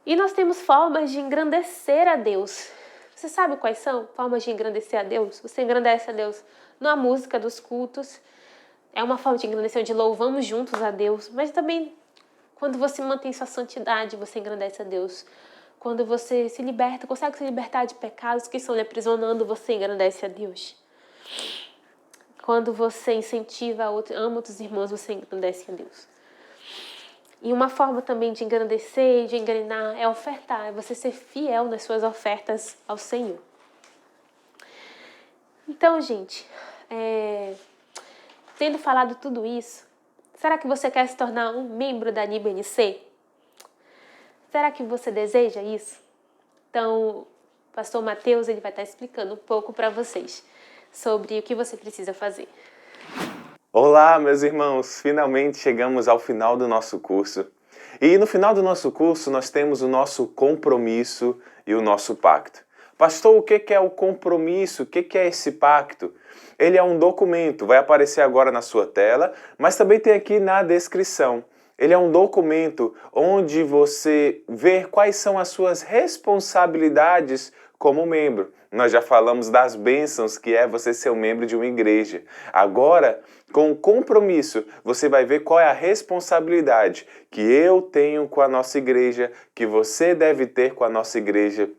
E nós temos formas de engrandecer a Deus. Você sabe quais são formas de engrandecer a Deus? Você engrandece a Deus na música dos cultos. É uma forma de engrandecer, onde louvamos juntos a Deus. Mas também, quando você mantém sua santidade, você engrandece a Deus. Quando você se liberta, consegue se libertar de pecados que estão lhe aprisionando, você engrandece a Deus. Quando você incentiva ama outros irmãos, você engrandece a Deus. E uma forma também de engrandecer e de engrenar é ofertar, é você ser fiel nas suas ofertas ao Senhor. Então, gente, tendo falado tudo isso, será que você quer se tornar um membro da NIBNC? Será que você deseja isso? Então, o pastor Mateus ele vai estar explicando um pouco para vocês sobre o que você precisa fazer.
Olá, meus irmãos! Finalmente chegamos ao final do nosso curso. E no final do nosso curso nós temos o nosso compromisso e o nosso pacto. Pastor, o que é o compromisso? O que é esse pacto? Ele é um documento, vai aparecer agora na sua tela, mas também tem aqui na descrição. Ele é um documento onde você vê quais são as suas responsabilidades como membro. Nós já falamos das bênçãos que é você ser um membro de uma igreja. Agora, com o compromisso, você vai ver qual é a responsabilidade que eu tenho com a nossa igreja, que você deve ter com a nossa igreja.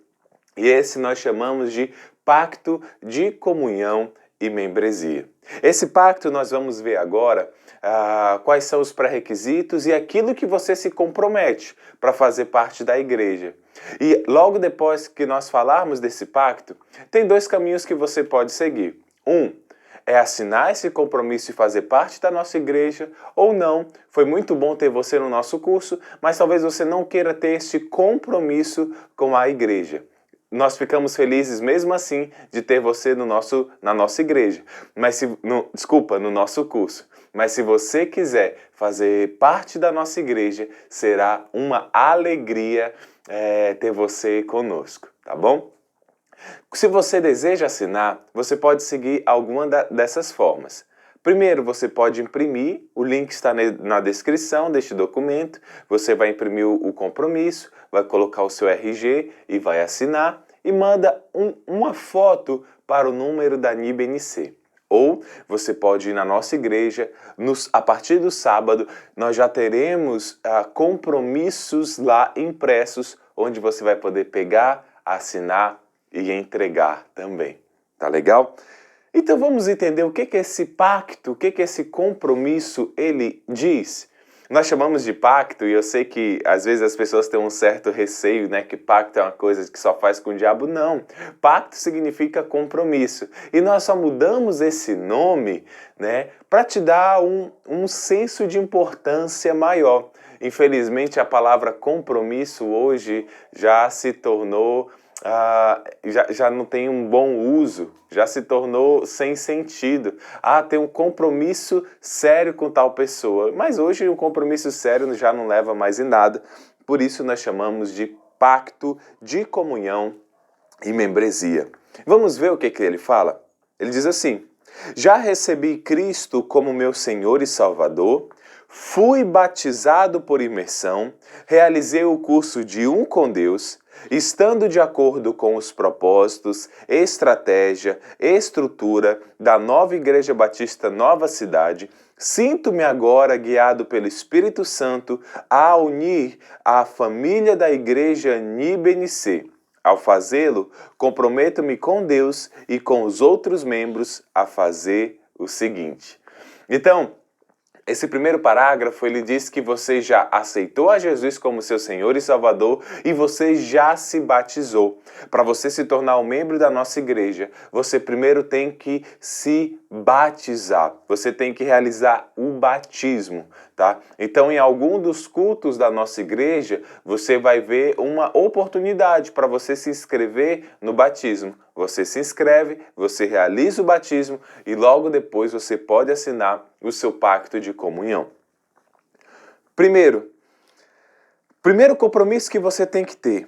E esse nós chamamos de pacto de comunhão e membresia. Esse pacto nós vamos ver agora quais são os pré-requisitos e aquilo que você se compromete para fazer parte da igreja. E logo depois que nós falarmos desse pacto, tem dois caminhos que você pode seguir. Um é assinar esse compromisso e fazer parte da nossa igreja, ou não. Foi muito bom ter você no nosso curso, mas talvez você não queira ter esse compromisso com a igreja. Nós ficamos felizes mesmo assim de ter você na nossa igreja, no nosso curso. Mas se você quiser fazer parte da nossa igreja, será uma alegria ter você conosco, tá bom? Se você deseja assinar, você pode seguir alguma dessas formas. Primeiro, você pode imprimir, o link está na descrição deste documento, você vai imprimir o compromisso, vai colocar o seu RG e vai assinar e manda uma foto para o número da NIBNC. Ou você pode ir na nossa igreja, a partir do sábado, nós já teremos compromissos lá impressos, onde você vai poder pegar, assinar e entregar também. Tá legal? Então vamos entender o que é esse pacto, o que é esse compromisso ele diz. Nós chamamos de pacto, e eu sei que às vezes as pessoas têm um certo receio, né? Que pacto é uma coisa que só faz com o diabo. Não. Pacto significa compromisso. E nós só mudamos esse nome, né? Para te dar um senso de importância maior. Infelizmente a palavra compromisso hoje já se tornou... já não tem um bom uso, já se tornou sem sentido. Tem um compromisso sério com tal pessoa, mas hoje um compromisso sério já não leva mais em nada, por isso nós chamamos de pacto de comunhão e membresia. Vamos ver o que ele fala? Ele diz assim: já recebi Cristo como meu Senhor e Salvador, fui batizado por imersão, realizei o curso de com Deus, estando de acordo com os propósitos, estratégia, estrutura da nova Igreja Batista Nova Cidade, sinto-me agora guiado pelo Espírito Santo a unir a família da Igreja NIBNC. Ao fazê-lo, comprometo-me com Deus e com os outros membros a fazer o seguinte. Então, esse primeiro parágrafo, ele diz que você já aceitou a Jesus como seu Senhor e Salvador e você já se batizou. Para você se tornar um membro da nossa igreja, você primeiro tem que se batizar. Você tem que realizar o batismo, tá? Então, em algum dos cultos da nossa igreja, você vai ver uma oportunidade para você se inscrever no batismo. Você se inscreve, você realiza o batismo e logo depois você pode assinar o seu pacto de comunhão. Primeiro compromisso que você tem que ter: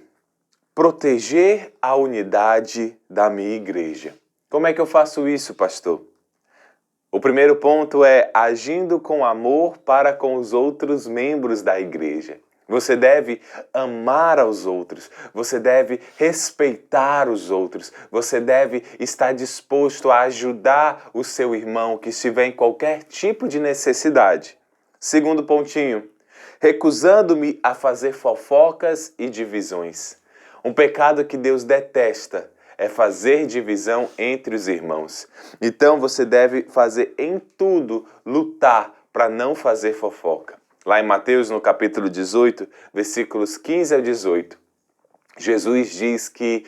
proteger a unidade da minha igreja. Como é que eu faço isso, pastor? O primeiro ponto é agindo com amor para com os outros membros da igreja. Você deve amar aos outros, você deve respeitar os outros, você deve estar disposto a ajudar o seu irmão que estiver em qualquer tipo de necessidade. Segundo pontinho, recusando-me a fazer fofocas e divisões. Um pecado que Deus detesta é fazer divisão entre os irmãos. Então você deve fazer em tudo, lutar para não fazer fofoca. Lá em Mateus, no capítulo 18, versículos 15 ao 18, Jesus diz que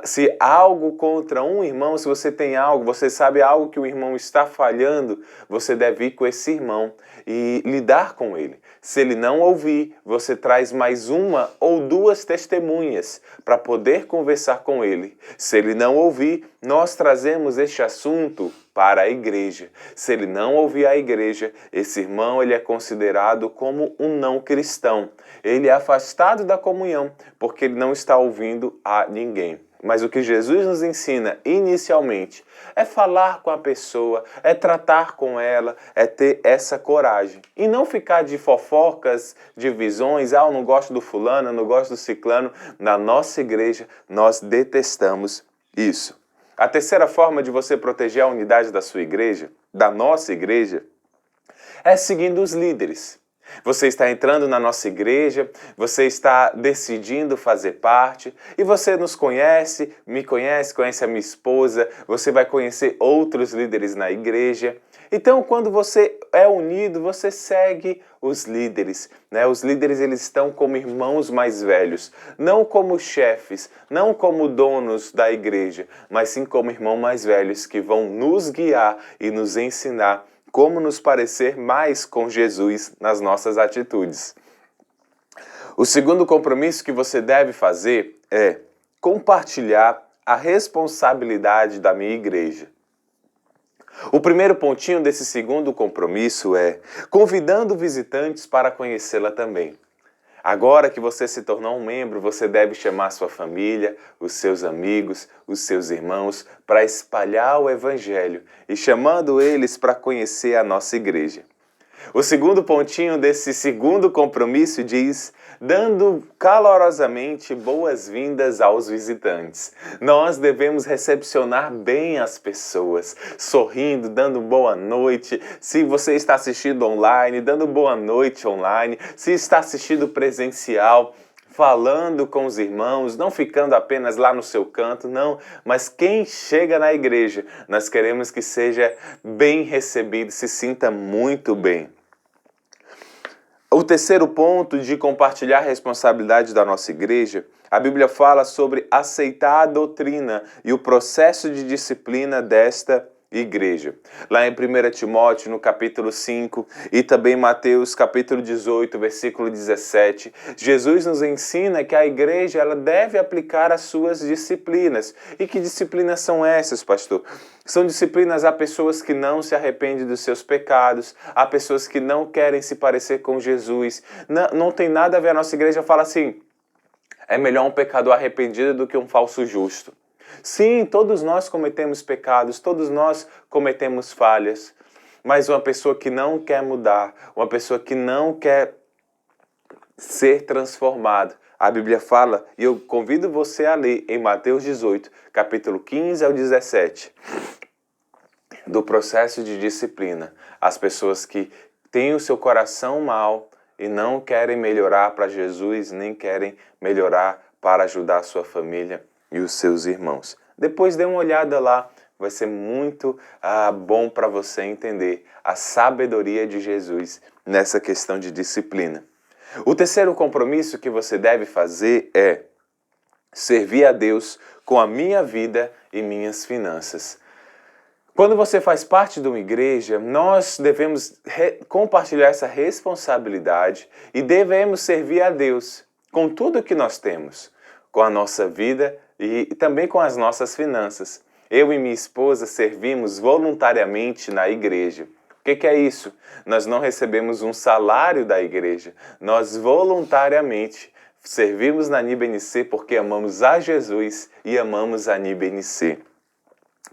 se algo contra um irmão, se você tem algo, você sabe algo que o irmão está falhando, você deve ir com esse irmão e lidar com ele. Se ele não ouvir, você traz mais uma ou duas testemunhas para poder conversar com ele. Se ele não ouvir, nós trazemos este assunto para a igreja. Se ele não ouvir a igreja, esse irmão ele é considerado como um não cristão. Ele é afastado da comunhão, porque ele não está ouvindo a ninguém. Mas o que Jesus nos ensina inicialmente é falar com a pessoa, é tratar com ela, é ter essa coragem. E não ficar de fofocas, divisões, eu não gosto do fulano, eu não gosto do ciclano. Na nossa igreja, nós detestamos isso. A terceira forma de você proteger a unidade da sua igreja, da nossa igreja, é seguindo os líderes. Você está entrando na nossa igreja, você está decidindo fazer parte e você nos conhece, me conhece, conhece a minha esposa, você vai conhecer outros líderes na igreja. Então, quando você é unido, você segue os líderes, né? Os líderes eles estão como irmãos mais velhos, não como chefes, não como donos da igreja, mas sim como irmãos mais velhos que vão nos guiar e nos ensinar como nos parecer mais com Jesus nas nossas atitudes. O segundo compromisso que você deve fazer é compartilhar a responsabilidade da minha igreja. O primeiro pontinho desse segundo compromisso é convidando visitantes para conhecê-la também. Agora que você se tornou um membro, você deve chamar sua família, os seus amigos, os seus irmãos para espalhar o Evangelho e chamando eles para conhecer a nossa igreja. O segundo pontinho desse segundo compromisso diz, dando calorosamente boas-vindas aos visitantes. Nós devemos recepcionar bem as pessoas, sorrindo, dando boa noite. Se você está assistindo online, dando boa noite online. Se está assistindo presencial, falando com os irmãos, não ficando apenas lá no seu canto, não, mas quem chega na igreja, nós queremos que seja bem recebido, se sinta muito bem. O terceiro ponto de compartilhar a responsabilidade da nossa igreja, a Bíblia fala sobre aceitar a doutrina e o processo de disciplina desta igreja. Lá em 1 Timóteo, no capítulo 5, e também Mateus, capítulo 18, versículo 17, Jesus nos ensina que a igreja ela deve aplicar as suas disciplinas. E que disciplinas são essas, pastor? São disciplinas a pessoas que não se arrependem dos seus pecados, a pessoas que não querem se parecer com Jesus. Não tem nada a ver, a nossa igreja fala assim, é melhor um pecador arrependido do que um falso justo. Sim, todos nós cometemos pecados, todos nós cometemos falhas, mas uma pessoa que não quer mudar, uma pessoa que não quer ser transformada, a Bíblia fala, e eu convido você a ler em Mateus 18, capítulo 15 ao 17, do processo de disciplina. As pessoas que têm o seu coração mal e não querem melhorar para Jesus, nem querem melhorar para ajudar a sua família e os seus irmãos. Depois dê uma olhada lá, vai ser muito bom para você entender a sabedoria de Jesus nessa questão de disciplina. O terceiro compromisso que você deve fazer é servir a Deus com a minha vida e minhas finanças. Quando você faz parte de uma igreja, nós devemos compartilhar essa responsabilidade e devemos servir a Deus com tudo que nós temos, com a nossa vida e também com as nossas finanças. Eu e minha esposa servimos voluntariamente na igreja. O que é isso? Nós não recebemos um salário da igreja, nós voluntariamente servimos na NIBNC porque amamos a Jesus e amamos a NIBNC.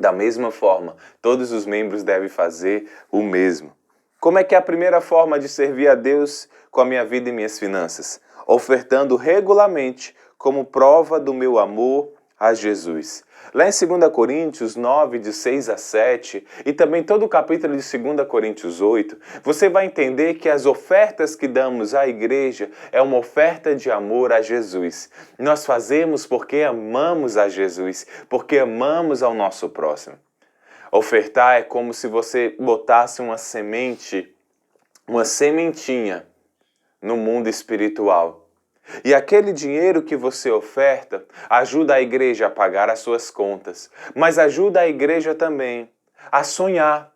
Da mesma forma, todos os membros devem fazer o mesmo. Como é que é a primeira forma de servir a Deus com a minha vida e minhas finanças? Ofertando regularmente como prova do meu amor a Jesus. Lá em 2 Coríntios 9, de 6 a 7, e também todo o capítulo de 2 Coríntios 8, você vai entender que as ofertas que damos à igreja é uma oferta de amor a Jesus. Nós fazemos porque amamos a Jesus, porque amamos ao nosso próximo. Ofertar é como se você botasse uma semente, uma sementinha no mundo espiritual. E aquele dinheiro que você oferta ajuda a igreja a pagar as suas contas, mas ajuda a igreja também a sonhar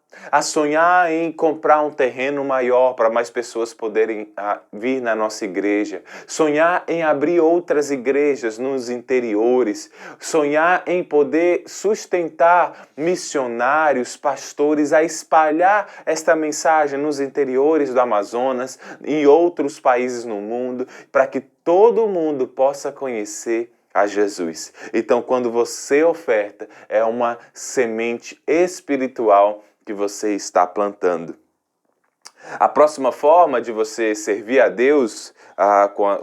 em comprar um terreno maior para mais pessoas poderem vir na nossa igreja, sonhar em abrir outras igrejas nos interiores, sonhar em poder sustentar missionários, pastores, a espalhar esta mensagem nos interiores do Amazonas e outros países no mundo, para que todo mundo possa conhecer a Jesus. Então, quando você oferta, é uma semente espiritual que você está plantando. A próxima forma de você servir a Deus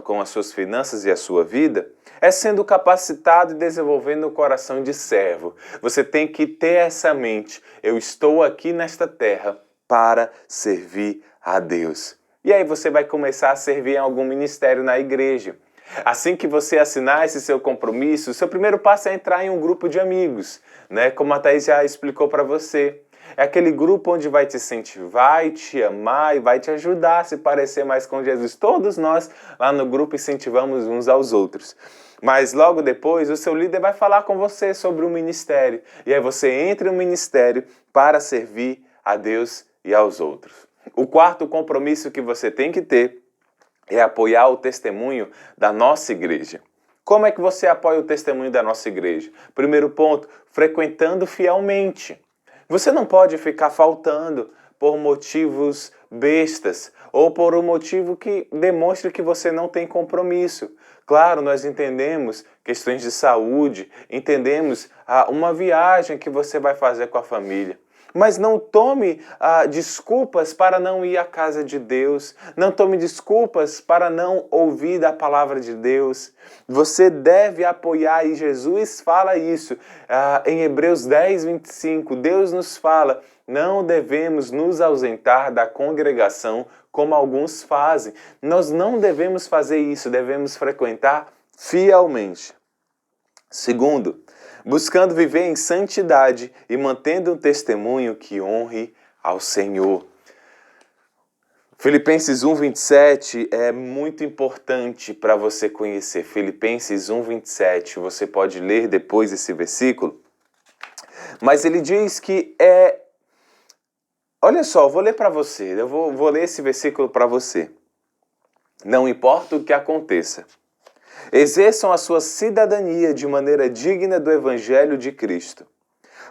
com as suas finanças e a sua vida é sendo capacitado e desenvolvendo um coração de servo. Você tem que ter essa mente. Eu estou aqui nesta terra para servir a Deus. E aí você vai começar a servir em algum ministério na igreja. Assim que você assinar esse seu compromisso, o seu primeiro passo é entrar em um grupo de amigos, né? Como a Thaís já explicou para você. É aquele grupo onde vai te incentivar e te amar e vai te ajudar a se parecer mais com Jesus. Todos nós lá no grupo incentivamos uns aos outros. Mas logo depois o seu líder vai falar com você sobre o ministério. E aí você entra no ministério para servir a Deus e aos outros. O quarto compromisso que você tem que ter é apoiar o testemunho da nossa igreja. Como é que você apoia o testemunho da nossa igreja? Primeiro ponto, frequentando fielmente. Você não pode ficar faltando por motivos bestas ou por um motivo que demonstre que você não tem compromisso. Claro, nós entendemos questões de saúde, entendemos uma viagem que você vai fazer com a família. Mas não tome desculpas para não ir à casa de Deus. Não tome desculpas para não ouvir da palavra de Deus. Você deve apoiar, e Jesus fala isso em Hebreus 10, 25. Deus nos fala, não devemos nos ausentar da congregação como alguns fazem. Nós não devemos fazer isso, devemos frequentar fielmente. Segundo, buscando viver em santidade e mantendo um testemunho que honre ao Senhor. Filipenses 1:27 é muito importante para você conhecer. Filipenses 1:27, você pode ler depois esse versículo. Mas ele diz que olha só, eu vou ler para você, eu vou ler esse versículo para você. Não importa o que aconteça, exerçam a sua cidadania de maneira digna do Evangelho de Cristo,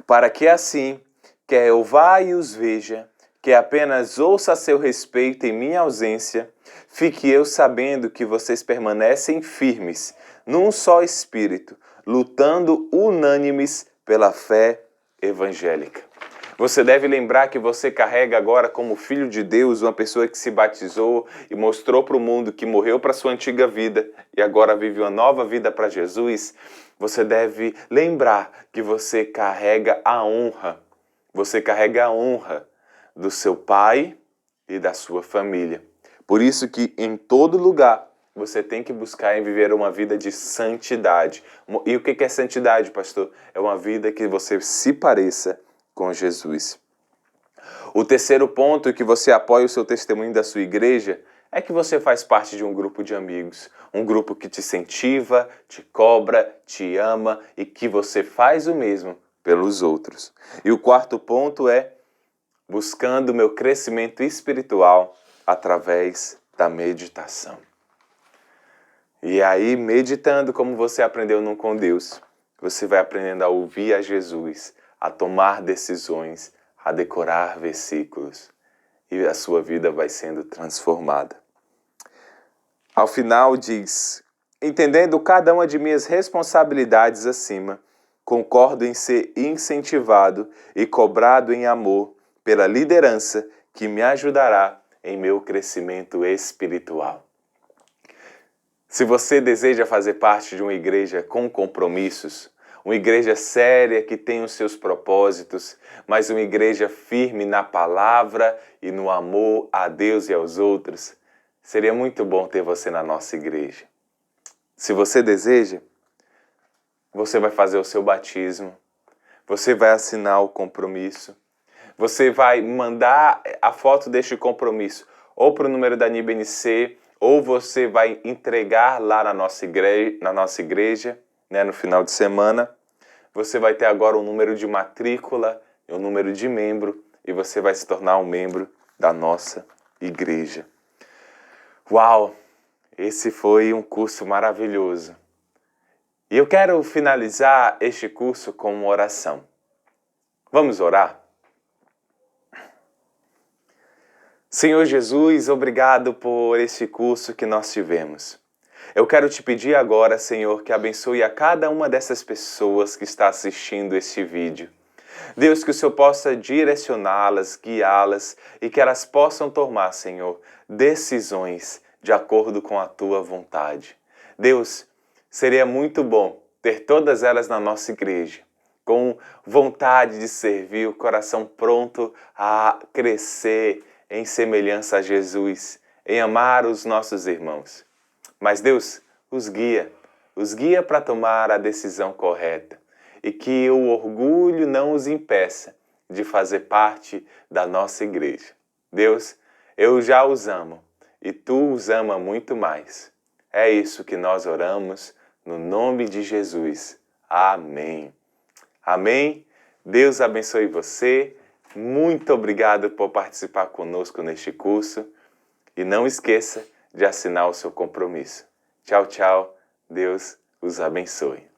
para que assim, quer eu vá e os veja, que apenas ouça a seu respeito em minha ausência, fique eu sabendo que vocês permanecem firmes, num só espírito, lutando unânimes pela fé evangélica. Você deve lembrar que você carrega agora como filho de Deus uma pessoa que se batizou e mostrou para o mundo que morreu para sua antiga vida e agora vive uma nova vida para Jesus. Você deve lembrar que você carrega a honra. Você carrega a honra do seu pai e da sua família. Por isso que em todo lugar você tem que buscar em viver uma vida de santidade. E o que é santidade, pastor? É uma vida que você se pareça com Jesus. O terceiro ponto que você apoia o seu testemunho da sua igreja é que você faz parte de um grupo de amigos, um grupo que te incentiva, te cobra, te ama e que você faz o mesmo pelos outros. E o quarto ponto é buscando meu crescimento espiritual através da meditação. E aí, meditando como você aprendeu no Com Deus, você vai aprendendo a ouvir a Jesus, a tomar decisões, a decorar versículos. E a sua vida vai sendo transformada. Ao final diz, entendendo cada uma de minhas responsabilidades acima, concordo em ser incentivado e cobrado em amor pela liderança que me ajudará em meu crescimento espiritual. Se você deseja fazer parte de uma igreja com compromissos, uma igreja séria que tem os seus propósitos, mas uma igreja firme na palavra e no amor a Deus e aos outros, seria muito bom ter você na nossa igreja. Se você deseja, você vai fazer o seu batismo, você vai assinar o compromisso, você vai mandar a foto deste compromisso ou para o número da NIBNC, ou você vai entregar lá na nossa igreja, né, no final de semana. Você vai ter agora um número de matrícula, um número de membro, e você vai se tornar um membro da nossa igreja. Uau! Esse foi um curso maravilhoso. E eu quero finalizar este curso com uma oração. Vamos orar? Senhor Jesus, obrigado por esse curso que nós tivemos. Eu quero te pedir agora, Senhor, que abençoe a cada uma dessas pessoas que está assistindo este vídeo. Deus, que o Senhor possa direcioná-las, guiá-las e que elas possam tomar, Senhor, decisões de acordo com a Tua vontade. Deus, seria muito bom ter todas elas na nossa igreja, com vontade de servir, o coração pronto a crescer em semelhança a Jesus, em amar os nossos irmãos. Mas Deus os guia para tomar a decisão correta e que o orgulho não os impeça de fazer parte da nossa igreja. Deus, eu já os amo e Tu os ama muito mais. É isso que nós oramos no nome de Jesus. Amém. Amém. Deus abençoe você. Muito obrigado por participar conosco neste curso e não esqueça de assinar o seu compromisso. Tchau, tchau. Deus os abençoe.